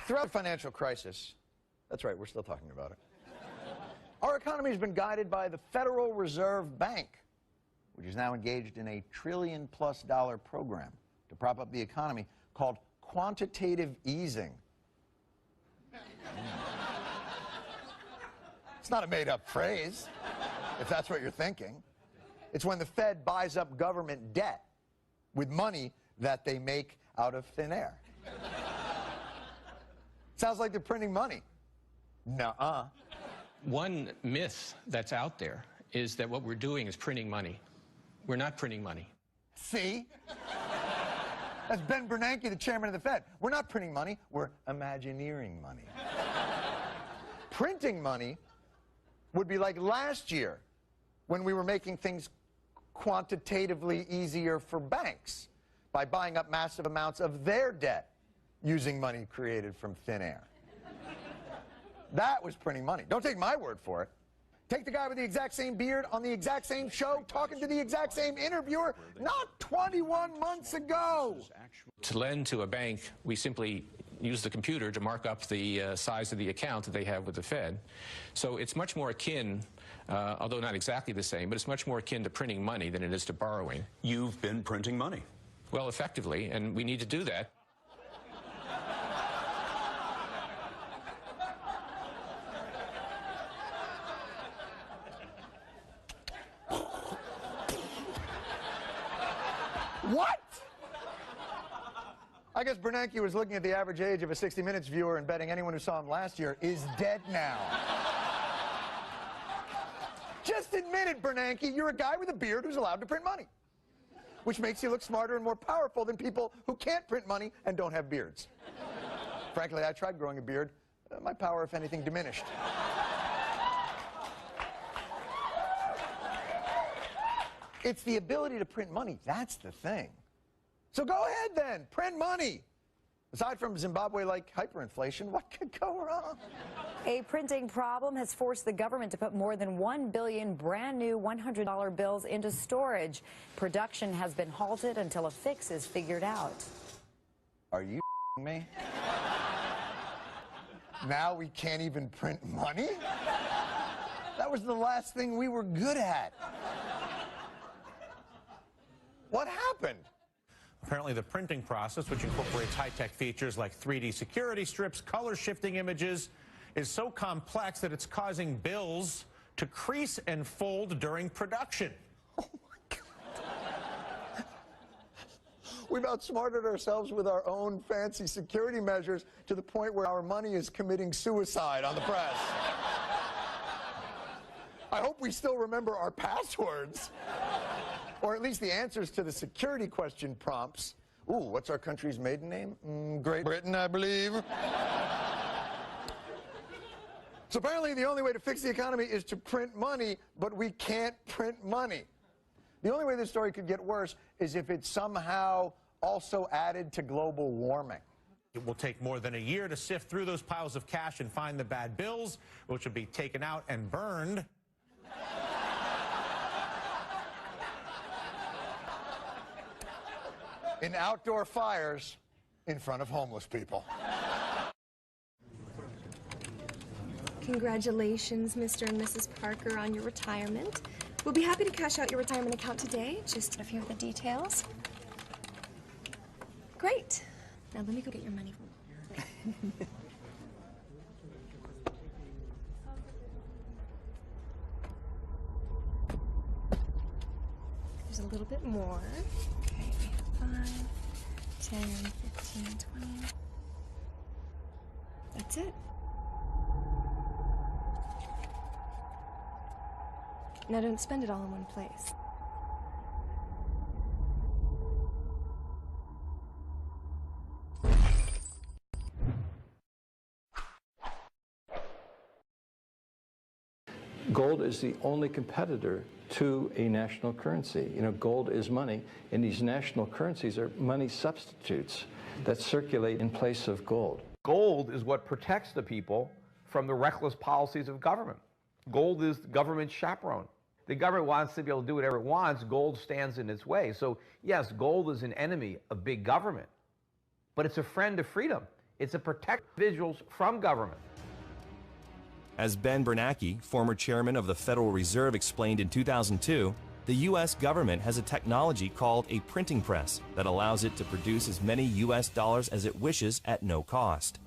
Throughout the financial crisis, that's right, we're still talking about it, our economy has been guided by the Federal Reserve Bank, which is now engaged in a $1 trillion+ program to prop up the economy called quantitative easing. It's not a made-up phrase, if that's what you're thinking. It's when the Fed buys up government debt with money that they make out of thin air. Sounds like they're printing money. Nuh-uh. One myth that's out there is that what we're doing is printing money. We're not printing money. See? That's Ben Bernanke, the chairman of the Fed. We're not printing money, we're imagineering money. Printing money would be like last year when we were making things quantitatively easier for banks by buying up massive amounts of their debt using money created from thin air. That was printing money. Don't take my word for it. Take the guy with the exact same beard on the exact same show talking to the exact same interviewer not 21 months ago. To lend to a bank, we simply use the computer to mark up the size of the account that they have with the Fed. So it's much more akin, although not exactly the same, but it's much more akin to printing money than it is to borrowing. You've been printing money. Well, effectively, and we need to do that. What? I guess Bernanke was looking at the average age of a 60 Minutes viewer and betting anyone who saw him last year is dead now. Just admit it, Bernanke. You're a guy with a beard who's allowed to print money, which makes you look smarter and more powerful than people who can't print money and don't have beards. Frankly, I tried growing a beard. My power, if anything, diminished. It's the ability to print money. That's the thing. So go ahead then, print money. Aside from Zimbabwe-like hyperinflation, what could go wrong? A printing problem has forced the government to put more than 1 billion brand new $100 bills into storage. Production has been halted until a fix is figured out. Are you me? Now we can't even print money? That was the last thing we were good at. What happened? Apparently the printing process, which incorporates high-tech features like 3D security strips, color-shifting images, is so complex that it's causing bills to crease and fold during production. Oh, my God. We've outsmarted ourselves with our own fancy security measures to the point where our money is committing suicide on the press. I hope we still remember our passwords. Or at least the answers to the security question prompts. Ooh, what's our country's maiden name? Great Britain, I believe. So apparently the only way to fix the economy is to print money, but we can't print money. The only way this story could get worse is if it somehow also added to global warming. It will take more than a year to sift through those piles of cash and find the bad bills, which will be taken out and burned. In outdoor fires in front of homeless people. Congratulations, Mr. and Mrs. Parker, on your retirement. We'll be happy to cash out your retirement account today. Just a few of the details. Great. Now let me go get your money. There's a little bit more. Okay, we have 5, 10, 15, 20. That's it. Now don't spend it all in one place. Gold is the only competitor to a national currency. You know, gold is money, and these national currencies are money substitutes that circulate in place of gold. Gold is what protects the people from the reckless policies of government. Gold is the government's chaperone. The government wants to be able to do whatever it wants. Gold stands in its way. So yes, gold is an enemy of big government, but it's a friend of freedom. It's to protect individuals from government. As Ben Bernanke, former chairman of the Federal Reserve, explained in 2002, the U.S. government has a technology called a printing press that allows it to produce as many U.S. dollars as it wishes at no cost.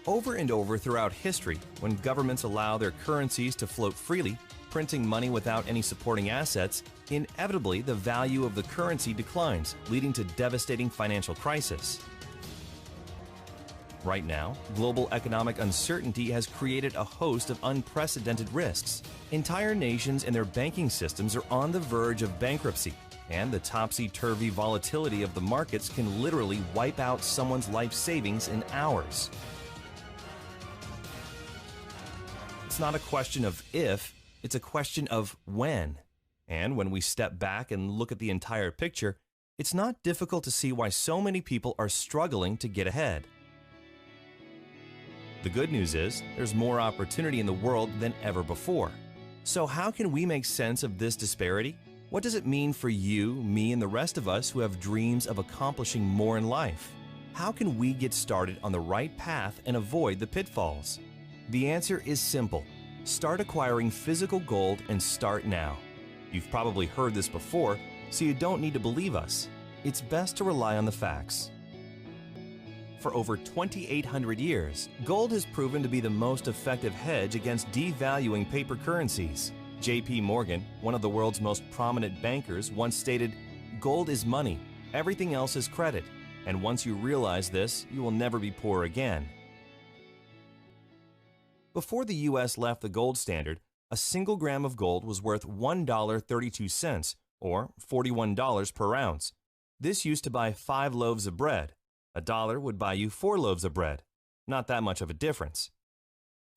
Over and over throughout history, when governments allow their currencies to float freely, printing money without any supporting assets, inevitably the value of the currency declines, leading to devastating financial crisis. Right now, global economic uncertainty has created a host of unprecedented risks. Entire nations and their banking systems are on the verge of bankruptcy, and the topsy-turvy volatility of the markets can literally wipe out someone's life savings in hours. It's not a question of if, it's a question of when. And when we step back and look at the entire picture, it's not difficult to see why so many people are struggling to get ahead. The good news is, there's more opportunity in the world than ever before. So how can we make sense of this disparity? What does it mean for you, me, and the rest of us who have dreams of accomplishing more in life? How can we get started on the right path and avoid the pitfalls? The answer is simple. Start acquiring physical gold and start now. You've probably heard this before, so you don't need to believe us. It's best to rely on the facts. For over 2,800 years, gold has proven to be the most effective hedge against devaluing paper currencies. J.P. Morgan, one of the world's most prominent bankers, once stated, "Gold is money, everything else is credit, and once you realize this, you will never be poor again." Before the U.S. left the gold standard, a single gram of gold was worth $1.32, or $41 per ounce. This used to buy 5 loaves of bread. $1 would buy you 4 loaves of bread. Not that much of a difference.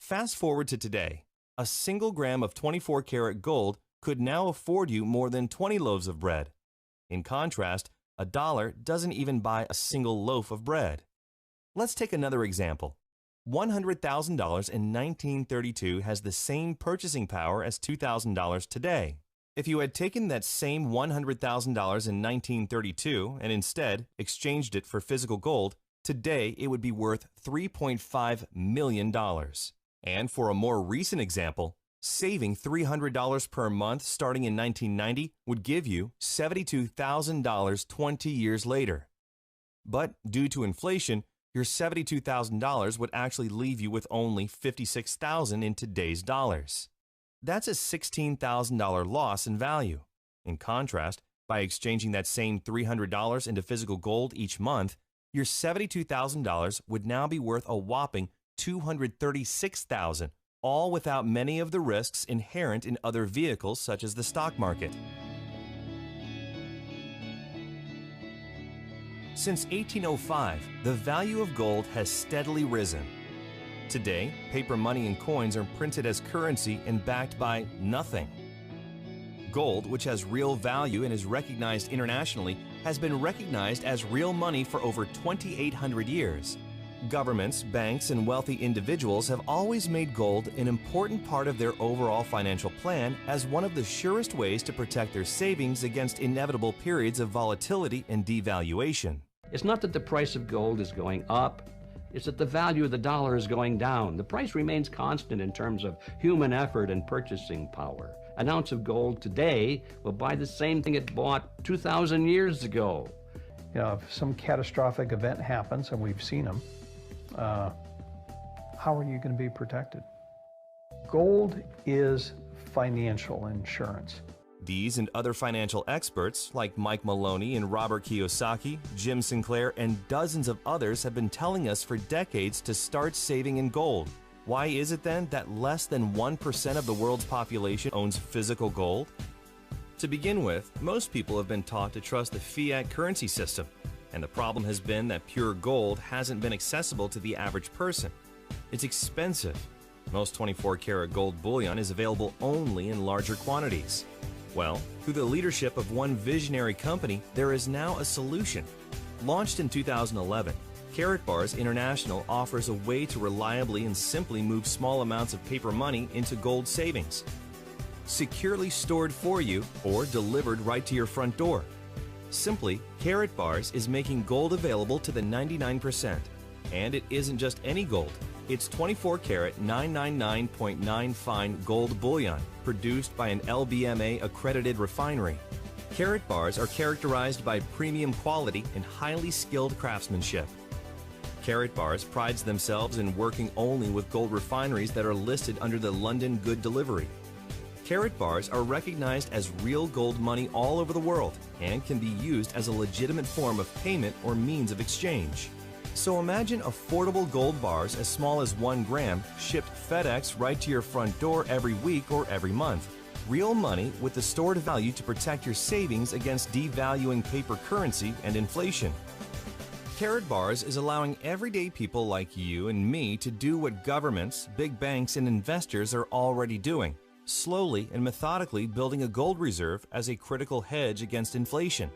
Fast forward to today. A single gram of 24-karat gold could now afford you more than 20 loaves of bread. In contrast, $1 doesn't even buy a single loaf of bread. Let's take another example. $100,000 in 1932 has the same purchasing power as $2,000 today. If you had taken that same $100,000 in 1932 and instead exchanged it for physical gold, today it would be worth $3.5 million. And for a more recent example, saving $300 per month starting in 1990 would give you $72,000 20 years later. But due to inflation, your $72,000 would actually leave you with only $56,000 in today's dollars. That's a $16,000 loss in value. In contrast, by exchanging that same $300 into physical gold each month, your $72,000 would now be worth a whopping $236,000, all without many of the risks inherent in other vehicles such as the stock market. Since 1805, the value of gold has steadily risen. Today, paper money and coins are printed as currency and backed by nothing. Gold, which has real value and is recognized internationally, has been recognized as real money for over 2,800 years. Governments, banks, and wealthy individuals have always made gold an important part of their overall financial plan as one of the surest ways to protect their savings against inevitable periods of volatility and devaluation. It's not that the price of gold is going up, it's that the value of the dollar is going down. The price remains constant in terms of human effort and purchasing power. An ounce of gold today will buy the same thing it bought 2,000 years ago. You know, if some catastrophic event happens, and we've seen them, how are you going to be protected? Gold is financial insurance. These and other financial experts like Mike Maloney and Robert Kiyosaki, Jim Sinclair, and dozens of others have been telling us for decades to start saving in gold. Why is it then that less than 1% of the world's population owns physical gold? To begin with, most people have been taught to trust the fiat currency system, and the problem has been that pure gold hasn't been accessible to the average person. It's expensive. Most 24-karat gold bullion is available only in larger quantities. Well, through the leadership of one visionary company, there is now a solution. Launched in 2011, Karatbars International offers a way to reliably and simply move small amounts of paper money into gold savings. Securely stored for you or delivered right to your front door. Simply, Karatbars is making gold available to the 99%. And it isn't just any gold. It's 24 karat 999.9 fine gold bullion, produced by an LBMA accredited refinery. Karatbars are characterized by premium quality and highly skilled craftsmanship. Karatbars prides themselves in working only with gold refineries that are listed under the London Good Delivery. Karatbars are recognized as real gold money all over the world and can be used as a legitimate form of payment or means of exchange. So imagine affordable gold bars as small as 1 gram shipped FedEx right to your front door every week or every month. Real money with the stored value to protect your savings against devaluing paper currency and inflation. Karatbars is allowing everyday people like you and me to do what governments, big banks, and investors are already doing, slowly and methodically building a gold reserve as a critical hedge against inflation.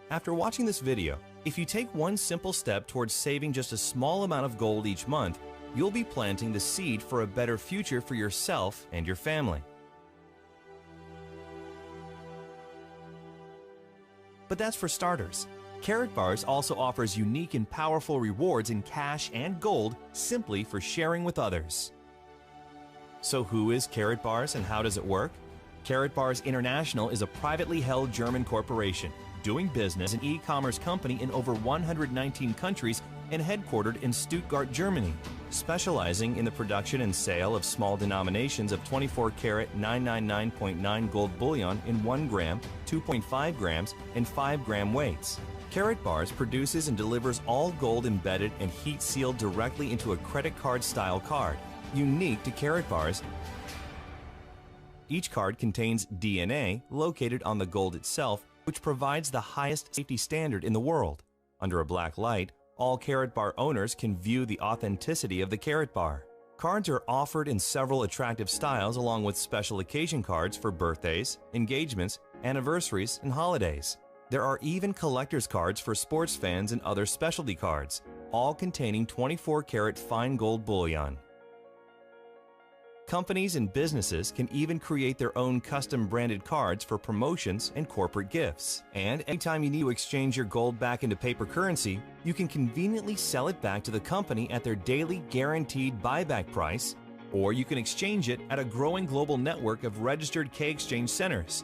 After watching this video, if you take one simple step towards saving just a small amount of gold each month, you'll be planting the seed for a better future for yourself and your family. But that's for starters. Karatbars also offers unique and powerful rewards in cash and gold simply for sharing with others. So who is Karatbars and how does it work? Karatbars International is a privately held German corporation doing business as an e-commerce company in over 119 countries and headquartered in Stuttgart, Germany, specializing in the production and sale of small denominations of 24 karat 999.9 gold bullion in 1 gram, 2.5 grams, and 5 gram weights. Karatbars produces and delivers all gold embedded and heat sealed directly into a credit card style card, unique to Karatbars. Each card contains DNA located on the gold itself, which provides the highest safety standard in the world. Under a black light, all Karatbar owners can view the authenticity of the Karatbar. Cards are offered in several attractive styles along with special occasion cards for birthdays, engagements, anniversaries, and holidays. There are even collector's cards for sports fans and other specialty cards, all containing 24 karat fine gold bullion. Companies and businesses can even create their own custom branded cards for promotions and corporate gifts. And anytime you need to exchange your gold back into paper currency, you can conveniently sell it back to the company at their daily guaranteed buyback price, or you can exchange it at a growing global network of registered K-exchange centers.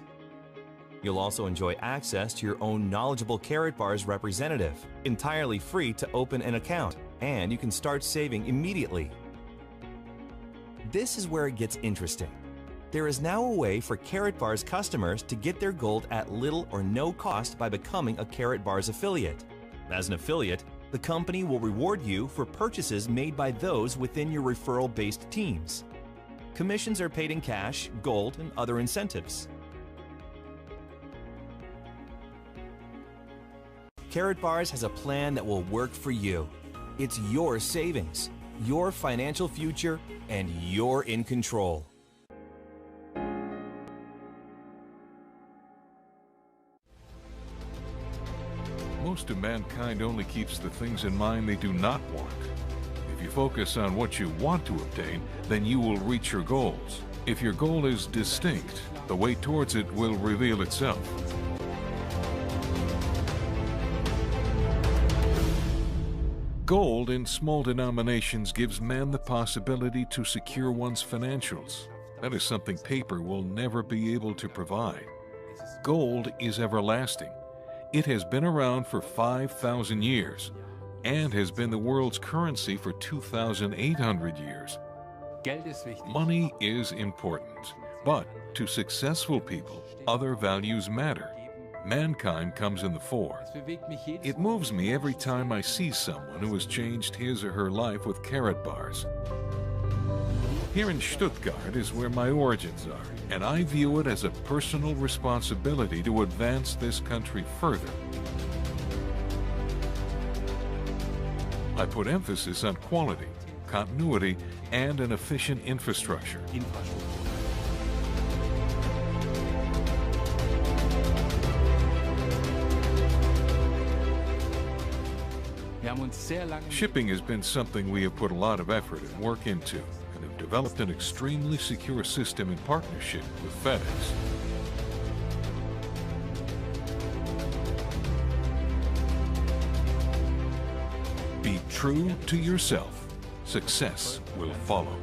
You'll also enjoy access to your own knowledgeable Karatbars representative, entirely free to open an account, and you can start saving immediately. This is where it gets interesting. There is now a way for Karatbars customers to get their gold at little or no cost by becoming a Karatbars affiliate. As an affiliate, the company will reward you for purchases made by those within your referral-based teams. Commissions are paid in cash, gold, and other incentives. Karatbars has a plan that will work for you. It's your savings, your financial future, and you're in control. Most of mankind only keeps the things in mind they do not want. If you focus on what you want to obtain, then you will reach your goals. If your goal is distinct, the way towards it will reveal itself. Gold in small denominations gives man the possibility to secure one's financials. That is something paper will never be able to provide. Gold is everlasting. It has been around for 5,000 years and has been the world's currency for 2,800 years. Money is important, but to successful people, other values matter. Mankind comes in the fore. It moves me every time I see someone who has changed his or her life with Karatbars. Here in Stuttgart is where my origins are, and I view it as a personal responsibility to advance this country further. I put emphasis on quality, continuity, and an efficient infrastructure. Shipping has been something we have put a lot of effort and work into, and have developed an extremely secure system in partnership with FedEx. Be true to yourself. Success will follow.